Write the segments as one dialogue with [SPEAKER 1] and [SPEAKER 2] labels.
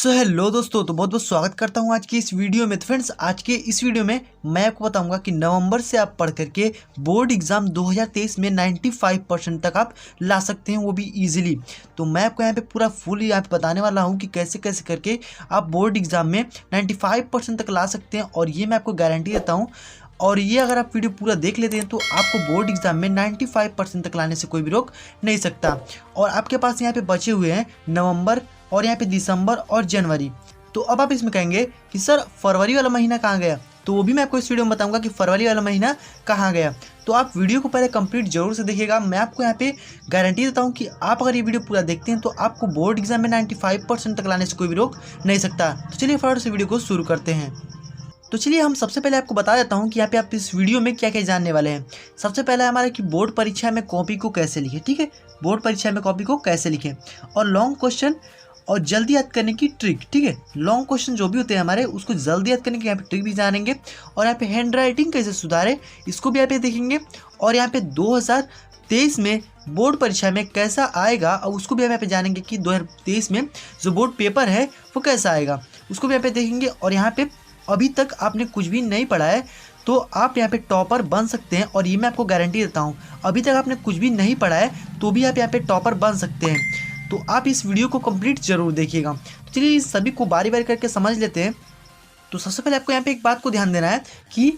[SPEAKER 1] Hello दोस्तों, तो बहुत बहुत स्वागत करता हूं आज की इस वीडियो में। तो फ्रेंड्स, आज के इस वीडियो में मैं आपको बताऊंगा कि नवंबर से आप पढ़ करके बोर्ड एग्जाम 2023 में 95% तक आप ला सकते हैं, वो भी इजीली। तो मैं आपको यहाँ पे पूरा फुल यहाँ पे बताने वाला हूँ कि कैसे कैसे करके आप बोर्ड एग्जाम में 95% तक ला सकते हैं, और ये मैं आपको गारंटी देता हूँ। और ये अगर आप वीडियो पूरा देख लेते हैं तो आपको बोर्ड एग्जाम में 95% तक लाने से कोई भी रोक नहीं सकता। और आपके पास यहाँ पे बचे हुए हैं नवंबर और यहाँ पे दिसंबर और जनवरी। तो अब आप इसमें कहेंगे कि सर फरवरी वाला महीना कहाँ गया, तो वो भी मैं आपको इस वीडियो में बताऊंगा कि फरवरी वाला महीना कहाँ गया। तो आप वीडियो को पहले कंप्लीट जरूर से देखिएगा। मैं आपको यहाँ पे गारंटी देता हूँ कि आप अगर ये वीडियो पूरा देखते हैं तो आपको बोर्ड एग्जाम में 95% तक लाने से कोई भी रोक नहीं सकता। तो चलिए फटाफट से वीडियो को शुरू करते हैं। तो चलिए हम सबसे पहले आपको बता देता हूँ कि यहाँ पे आप इस वीडियो में क्या क्या जानने वाले हैं। सबसे पहला हमारा कि बोर्ड परीक्षा में कॉपी को कैसे लिखें, ठीक है, बोर्ड परीक्षा में कॉपी को कैसे लिखें, और लॉन्ग क्वेश्चन और जल्दी याद करने की ट्रिक, ठीक है। लॉन्ग क्वेश्चन जो भी होते हैं हमारे, उसको जल्दी याद करने की यहाँ पे ट्रिक भी जानेंगे। और यहाँ पे हैंड राइटिंग कैसे सुधारे, इसको भी यहाँ पे देखेंगे। और यहाँ पे 2023 में बोर्ड परीक्षा में कैसा आएगा, और उसको भी हम यहाँ पे जानेंगे कि 2023 में जो बोर्ड पेपर है वो कैसा आएगा, उसको भी यहाँ पे देखेंगे। और यहाँ पे अभी तक आपने कुछ भी नहीं पढ़ा है तो आप यहाँ पे टॉपर बन सकते हैं, और ये मैं आपको गारंटी देता हूँ। अभी तक आपने कुछ भी नहीं पढ़ा है तो भी आप यहाँ पे टॉपर बन सकते हैं। तो आप इस वीडियो को कंप्लीट जरूर देखिएगा। तो चलिए इस सभी को बारी बारी करके समझ लेते हैं। तो सबसे पहले आपको यहाँ पे एक बात को ध्यान देना है कि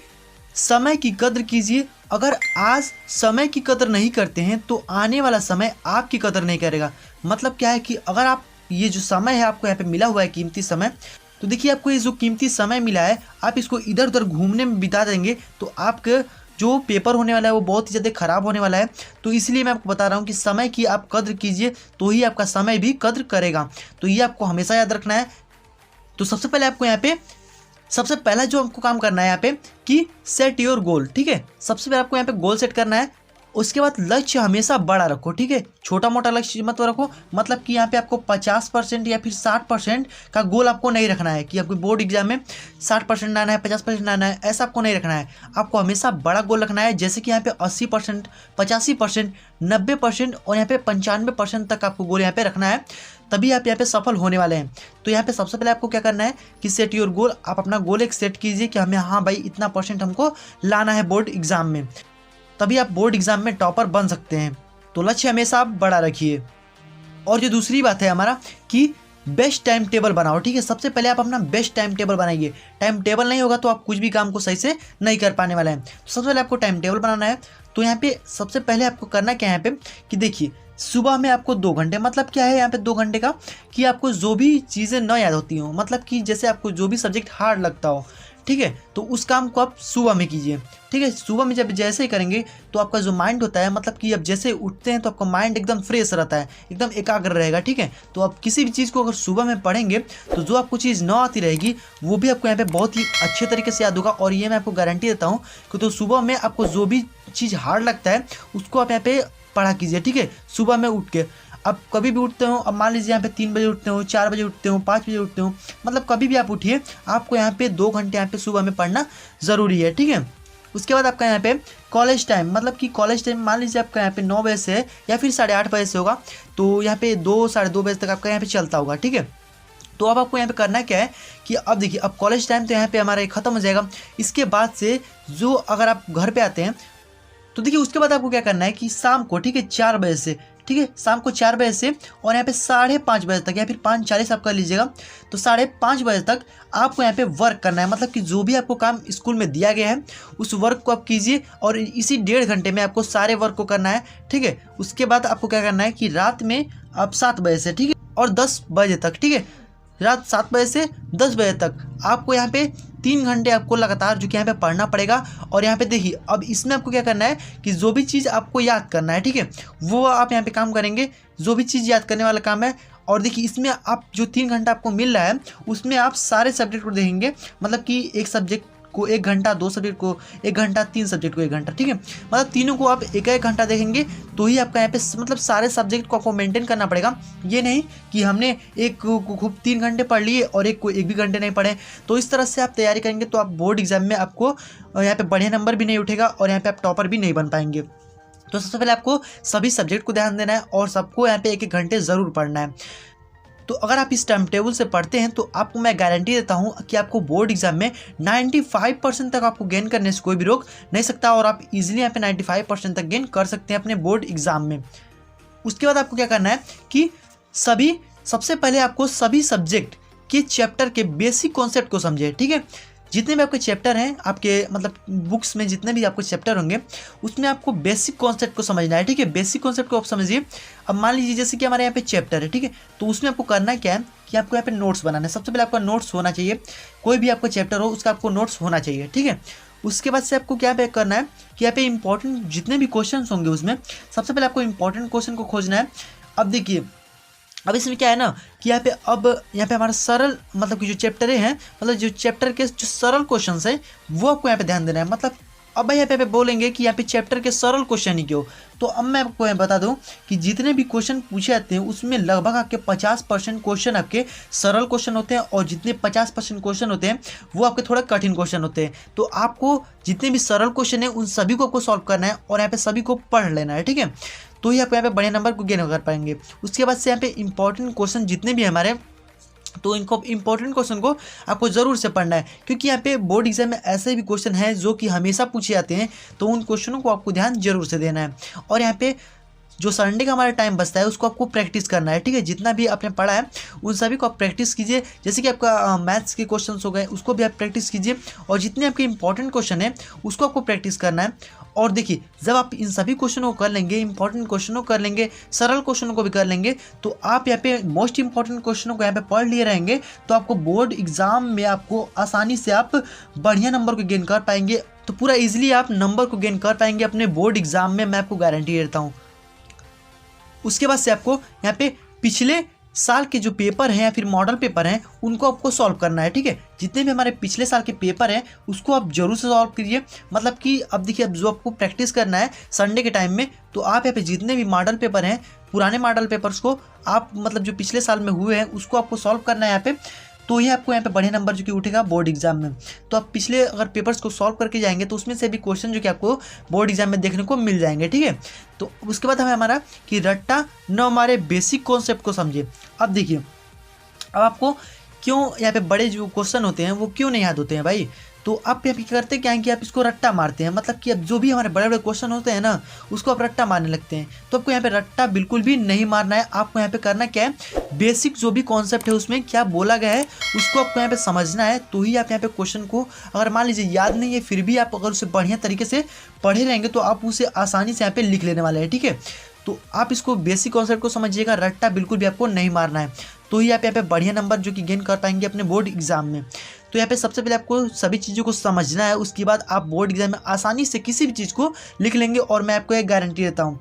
[SPEAKER 1] समय की कद्र कीजिए। अगर आज समय की कद्र नहीं करते हैं तो आने वाला समय आपकी कद्र नहीं करेगा। मतलब क्या है कि अगर आप ये जो समय है आपको यहाँ पे मिला हुआ है कीमती समय, तो देखिए आपको ये जो कीमती समय मिला है आप इसको इधर उधर घूमने में बिता देंगे तो आपका जो पेपर होने वाला है वो बहुत ही ज़्यादा ख़राब होने वाला है। तो इसलिए मैं आपको बता रहा हूँ कि समय की आप कद्र कीजिए तो ही आपका समय भी कद्र करेगा। तो ये आपको हमेशा याद रखना है। तो सबसे पहले आपको यहाँ पे सबसे पहला जो आपको काम करना है यहाँ पे कि सेट योर गोल, ठीक है। सबसे पहले आपको यहाँ पे गोल सेट करना है। उसके बाद लक्ष्य हमेशा बड़ा रखो, ठीक है, छोटा मोटा लक्ष्य मत रखो। मतलब कि यहाँ पे आपको 50% या फिर 60% का गोल आपको नहीं रखना है कि आपको बोर्ड एग्जाम में 60% लाना है, 50% लाना है, ऐसा आपको नहीं रखना है। आपको हमेशा बड़ा गोल रखना है, जैसे कि यहाँ पे 80%, 85%, 90% और यहाँ पे 95% तक आपको गोल यहाँ पे रखना है, तभी आप यहाँ पे सफल होने वाले हैं। तो यहाँ पे सबसे पहले आपको क्या करना है कि सेट योर गोल। आप अपना गोल एक सेट कीजिए कि हमें, हाँ भाई, इतना % हमको लाना है बोर्ड एग्जाम में, तभी आप बोर्ड एग्जाम में टॉपर बन सकते हैं। तो लक्ष्य हमेशा आप बड़ा रखिए। और जो दूसरी बात है हमारा कि बेस्ट टाइम टेबल बनाओ, ठीक है। सबसे पहले आप अपना बेस्ट टाइम टेबल बनाइए। टाइम टेबल नहीं होगा तो आप कुछ भी काम को सही से नहीं कर पाने वाले हैं। तो सबसे पहले आपको टाइम टेबल बनाना है। तो यहाँ पे सबसे पहले आपको करना क्या है यहाँ पे कि देखिए, सुबह में आपको 2 घंटे, मतलब क्या है यहाँ पे 2 घंटे का कि आपको जो भी चीज़ें न याद होती हों, मतलब कि जैसे आपको जो भी सब्जेक्ट हार्ड लगता हो, ठीक है, तो उस काम को आप सुबह में कीजिए, ठीक है। सुबह में जब जैसे ही करेंगे तो आपका जो माइंड होता है, मतलब कि अब जैसे उठते हैं तो आपका माइंड एकदम फ्रेश रहता है, एकदम एकाग्र रहेगा, ठीक है। तो आप किसी भी चीज़ को अगर सुबह में पढ़ेंगे तो जो आपको चीज़ न आती रहेगी वो भी आपको यहाँ पे बहुत ही अच्छे तरीके से याद होगा। और ये मैं आपको गारंटी देता हूँ कि तो सुबह में आपको जो भी चीज़ हार्ड लगता है उसको आप यहाँ पे पढ़ा कीजिए, ठीक है, सुबह में उठ के। अब कभी भी उठते हो, अब मान लीजिए यहाँ पे 3 बजे उठते हो, 4 बजे उठते हो, 5 बजे उठते हो, मतलब कभी भी आप उठिए, आपको यहाँ पे 2 घंटे यहाँ पे सुबह में पढ़ना ज़रूरी है, ठीक है। उसके बाद आपका यहाँ पे कॉलेज टाइम, मतलब कि कॉलेज टाइम मान लीजिए आपका यहाँ पे 9 बजे से या फिर 8:30 बजे से होगा, तो यहाँ पे 2 साढ़े 2 बजे तक आपका यहाँ पे चलता होगा, ठीक है। तो अब आपको यहाँ पे करना क्या है कि अब देखिए, अब कॉलेज टाइम तो यहाँ पे हमारा ख़त्म हो जाएगा। इसके बाद से जो अगर आप घर पे आते हैं तो देखिए, उसके बाद आपको क्या करना है कि शाम को, ठीक है, 4 बजे से, ठीक है, शाम को 4 बजे से और यहाँ पे 5:30 बजे तक या फिर 5:40 आप कर लीजिएगा, तो 5:30 बजे तक आपको यहाँ पे वर्क करना है। मतलब कि जो भी आपको काम स्कूल में दिया गया है उस वर्क को आप कीजिए, और इसी 1.5 घंटे में आपको सारे वर्क को करना है, ठीक है। उसके बाद आपको क्या करना है कि रात में आप 7 बजे से, ठीक है, और 10 बजे तक, ठीक है, रात 7 बजे से 10 बजे तक आपको यहाँ पे 3 घंटे आपको लगातार जो कि यहाँ पे पढ़ना पड़ेगा। और यहाँ पे देखिए, अब इसमें आपको क्या करना है कि जो भी चीज़ आपको याद करना है, ठीक है, वो आप यहाँ पे काम करेंगे, जो भी चीज़ याद करने वाला काम है। और देखिए, इसमें आप जो 3 घंटा आपको मिल रहा है उसमें आप सारे सब्जेक्ट को देखेंगे, मतलब कि एक सब्जेक्ट को 1 घंटा, 2 सब्जेक्ट को 1 घंटा, 3 सब्जेक्ट को 1 घंटा, ठीक है, मतलब तीनों को आप 1-1 घंटा देखेंगे तो ही आपका यहाँ पे मतलब सारे सब्जेक्ट को आपको मेंटेन करना पड़ेगा। ये नहीं कि हमने एक को खूब 3 घंटे पढ़ लिए और एक को 1 भी घंटे नहीं पढ़े। तो इस तरह से आप तैयारी करेंगे तो आप बोर्ड एग्जाम में आपको यहाँ पे बढ़िया नंबर भी नहीं उठेगा और यहाँ पे आप टॉपर भी नहीं बन पाएंगे। तो सबसे पहले आपको सभी सब्जेक्ट को ध्यान देना है और सबको यहाँ पे 1-1 घंटे ज़रूर पढ़ना है। तो अगर आप इस टाइम टेबल से पढ़ते हैं तो आपको मैं गारंटी देता हूं कि आपको बोर्ड एग्जाम में 95% तक आपको गेन करने से कोई भी रोक नहीं सकता और आप इजीली यहाँ पे 95% तक गेन कर सकते हैं अपने बोर्ड एग्जाम में। उसके बाद आपको क्या करना है कि सबसे पहले आपको सभी सब्जेक्ट के चैप्टर के बेसिक कॉन्सेप्ट को समझे, ठीक है। जितने भी आपके चैप्टर हैं आपके मतलब बुक्स में जितने भी आपके चैप्टर होंगे उसमें आपको बेसिक कॉन्सेप्ट को समझना है, ठीक है। बेसिक कॉन्सेप्ट को आप समझिए। अब मान लीजिए जैसे कि हमारे यहाँ पे चैप्टर है, ठीक है, तो उसमें आपको करना क्या है कि आपको यहाँ पे नोट्स बनाना है। सबसे पहले आपका नोट्स होना चाहिए, कोई भी आपका चैप्टर हो उसका आपको नोट्स होना चाहिए, ठीक है। उसके बाद से आपको क्या करना है कि यहाँ पे इंपॉर्टेंट जितने भी क्वेश्चन होंगे उसमें सबसे पहले आपको इंपॉर्टेंट क्वेश्चन को खोजना है। अब देखिए अब इसमें क्या है ना कि यहाँ पे हमारा सरल मतलब कि जो चैप्टर हैं मतलब जो चैप्टर के जो सरल क्वेश्चन है वो आपको यहाँ पे ध्यान देना है। मतलब अब भाई यहाँ पे बोलेंगे कि यहाँ पे चैप्टर के सरल क्वेश्चन ही क्यों, तो अब मैं आपको बता दूं कि जितने भी क्वेश्चन पूछे जाते हैं उसमें लगभग आपके 50% क्वेश्चन आपके सरल क्वेश्चन होते हैं और जितने 50% क्वेश्चन होते हैं वो आपके थोड़ा कठिन क्वेश्चन होते हैं। तो आपको जितने भी सरल क्वेश्चन है उन सभी को आपको सॉल्व करना है और यहाँ पे सभी को पढ़ लेना है, ठीक है। तो ही आप यहाँ पे बड़े नंबर को गेन कर पाएंगे। उसके बाद से यहाँ पे इंपॉर्टेंट क्वेश्चन जितने भी हमारे तो इनको इंपॉर्टेंट क्वेश्चन को आपको ज़रूर से पढ़ना है क्योंकि यहाँ पे बोर्ड एग्जाम में ऐसे भी क्वेश्चन हैं जो कि हमेशा पूछे जाते हैं, तो उन क्वेश्चनों को आपको ध्यान जरूर से देना है। और यहाँ पे जो संडे का हमारा टाइम बचता है उसको आपको प्रैक्टिस करना है, ठीक है। जितना भी आपने पढ़ा है उन सभी को आप प्रैक्टिस कीजिए। जैसे कि आपका मैथ्स के क्वेश्चंस हो गए उसको भी आप प्रैक्टिस कीजिए और जितने आपके इंपॉर्टेंट क्वेश्चन है उसको आपको प्रैक्टिस करना है। और देखिए जब आप इन सभी क्वेश्चनों को कर लेंगे, इंपॉर्टेंट क्वेश्चनों को कर लेंगे, सरल क्वेश्चनों को भी कर लेंगे, तो आप यहाँ पे मोस्ट इंपॉर्टेंट क्वेश्चनों को यहाँ पे पढ़ लिए रहेंगे तो आपको बोर्ड एग्जाम में आपको आसानी से आप बढ़िया नंबर को गेन कर पाएंगे। तो पूरा ईजिली आप नंबर को गेन कर पाएंगे अपने बोर्ड एग्जाम में, मैं आपको गारंटी देता हूँ। उसके बाद से आपको यहाँ पे पिछले साल के जो पेपर हैं या फिर मॉडल पेपर हैं उनको आपको सॉल्व करना है, ठीक है। जितने भी हमारे पिछले साल के पेपर हैं उसको आप जरूर से सॉल्व कीजिए। मतलब कि अब देखिए अब जो आपको प्रैक्टिस करना है संडे के टाइम में, तो आप यहाँ पे जितने भी मॉडल पेपर हैं पुराने मॉडल पेपर्स को आप मतलब जो पिछले साल में हुए हैं उसको आपको सॉल्व करना है यहाँ पे। तो ये आपको यहाँ पे बढ़िया नंबर जो कि उठेगा बोर्ड एग्जाम में। तो आप पिछले अगर पेपर्स को सॉल्व करके जाएंगे तो उसमें से भी क्वेश्चन जो कि आपको बोर्ड एग्जाम में देखने को मिल जाएंगे, ठीक है। तो उसके बाद हमें हमारा कि रट्टा न हमारे बेसिक कॉन्सेप्ट को समझिए। अब देखिए अब आपको क्यों यहाँ पे बड़े जो क्वेश्चन होते हैं वो क्यों नहीं याद होते हैं भाई, तो आप यहाँ पे करते क्या है कि आप इसको रट्टा मारते हैं। मतलब कि अब जो भी हमारे बड़े बड़े क्वेश्चन होते हैं ना उसको आप रट्टा मारने लगते हैं। तो आपको यहाँ पे रट्टा बिल्कुल भी नहीं मारना है। आपको यहाँ पे करना क्या है, बेसिक जो भी कॉन्सेप्ट है उसमें क्या बोला गया है उसको आपको यहाँ पे समझना है। तो ही आप यहाँ पे क्वेश्चन को अगर मान लीजिए याद नहीं है फिर भी आप अगर उसे बढ़िया तरीके से पढ़े रहेंगे तो आप उसे आसानी से यहाँ पे लिख लेने वाले हैं, ठीक है। तो आप इसको बेसिक कॉन्सेप्ट को समझिएगा, रट्टा बिल्कुल भी आपको नहीं मारना है। तो ही आप यहाँ पे बढ़िया नंबर जो कि गेन कर पाएंगे अपने बोर्ड एग्जाम में। तो यहाँ पे सबसे पहले आपको सभी चीज़ों को समझना है, उसके बाद आप बोर्ड एग्जाम में आसानी से किसी भी चीज़ को लिख लेंगे और मैं आपको एक गारंटी देता हूँ।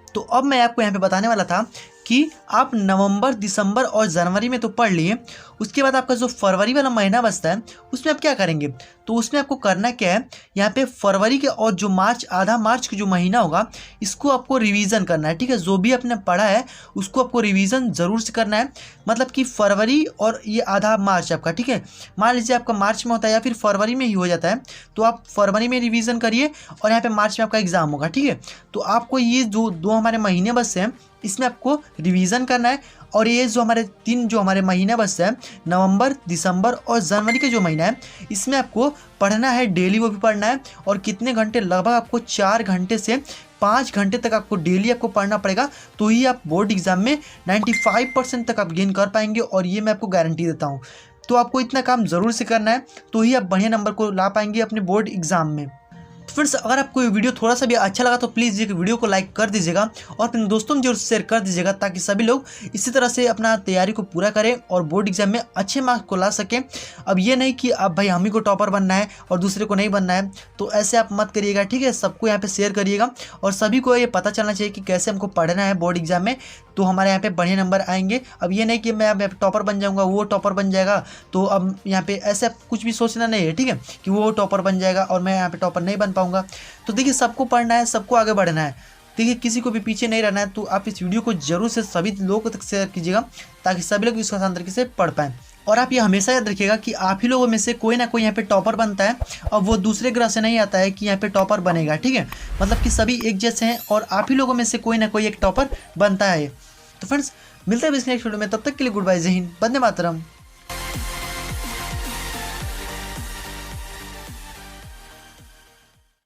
[SPEAKER 1] तो अब मैं आपको यहाँ पे बताने वाला था कि आप नवंबर, दिसंबर और जनवरी में तो पढ़ लिए, उसके बाद आपका जो फरवरी वाला महीना बचता है उसमें आप क्या करेंगे, तो उसमें आपको करना क्या है, यहाँ पे फरवरी के और जो मार्च, आधा मार्च का जो महीना होगा इसको आपको रिवीजन करना है, ठीक है। जो भी आपने पढ़ा है उसको आपको रिवीजन ज़रूर से करना है। मतलब कि फरवरी और ये आधा मार्च आपका, ठीक है। मान लीजिए आपका मार्च में होता है या फिर फरवरी में ही हो जाता है तो आप फरवरी में रिवीजन करिए और यहाँ पे मार्च में आपका एग्जाम होगा, ठीक है। तो आपको ये जो दो हमारे महीने बचते हैं इसमें आपको रिवीजन करना है। और ये जो हमारे महीने बचते हैं नवंबर, दिसंबर और जनवरी के जो महीना है इसमें आपको पढ़ना है डेली, वो भी पढ़ना है। और कितने घंटे, लगभग आपको 4 घंटे से 5 घंटे तक आपको डेली आपको पढ़ना पड़ेगा। तो ही आप बोर्ड एग्जाम में 95% तक आप गेन कर पाएंगे और ये मैं आपको गारंटी देता हूँ। तो आपको इतना काम ज़रूर से करना है तो ही आप बढ़िया नंबर को ला पाएंगे अपने बोर्ड एग्जाम में। तो फ्रेंड्स अगर आपको ये वीडियो थोड़ा सा भी अच्छा लगा तो प्लीज़ ये वीडियो को लाइक कर दीजिएगा और अपने दोस्तों में जरूर शेयर कर दीजिएगा ताकि सभी लोग इसी तरह से अपना तैयारी को पूरा करें और बोर्ड एग्जाम में अच्छे मार्क्स को ला सकें। अब ये नहीं कि अब भाई हम ही को टॉपर बनना है और दूसरे को नहीं बनना है, तो ऐसे आप मत करिएगा, ठीक है। सबको यहाँ पे शेयर करिएगा और सभी को ये पता चलना चाहिए कि कैसे हमको पढ़ना है बोर्ड एग्जाम में, तो हमारे यहाँ पे बढ़िया नंबर आएंगे। अब ये नहीं कि मैं अब टॉपर बन जाऊँगा, वो टॉपर बन जाएगा, तो अब यहाँ पे ऐसे कुछ भी सोचना नहीं है, ठीक है, कि वो टॉपर बन जाएगा और मैं यहाँ पे टॉपर नहीं बन पाऊँगा। तो देखिए सबको पढ़ना है, सबको आगे बढ़ना है, देखिए किसी को भी पीछे नहीं रहना है। तो आप इस वीडियो को जरूर से सभी लोगों तक शेयर कीजिएगा ताकि सभी लोग इसको आसान तरीके से पढ़ पाएँ। और आप ये हमेशा याद रखिएगा कि आप ही लोगों में से कोई ना कोई यहाँ पे टॉपर बनता है और वो दूसरे ग्रह से नहीं आता है कि यहाँ पे टॉपर बनेगा, ठीक है। मतलब कि सभी एक जैसे हैं और आप ही लोगों में से कोई ना कोई एक टॉपर बनता है। तो फ्रेंड्स मिलते हैं इस नेक्स्ट वीडियो में, तब तक के लिए गुड बाय, जय हिंद, वंदे मातरम।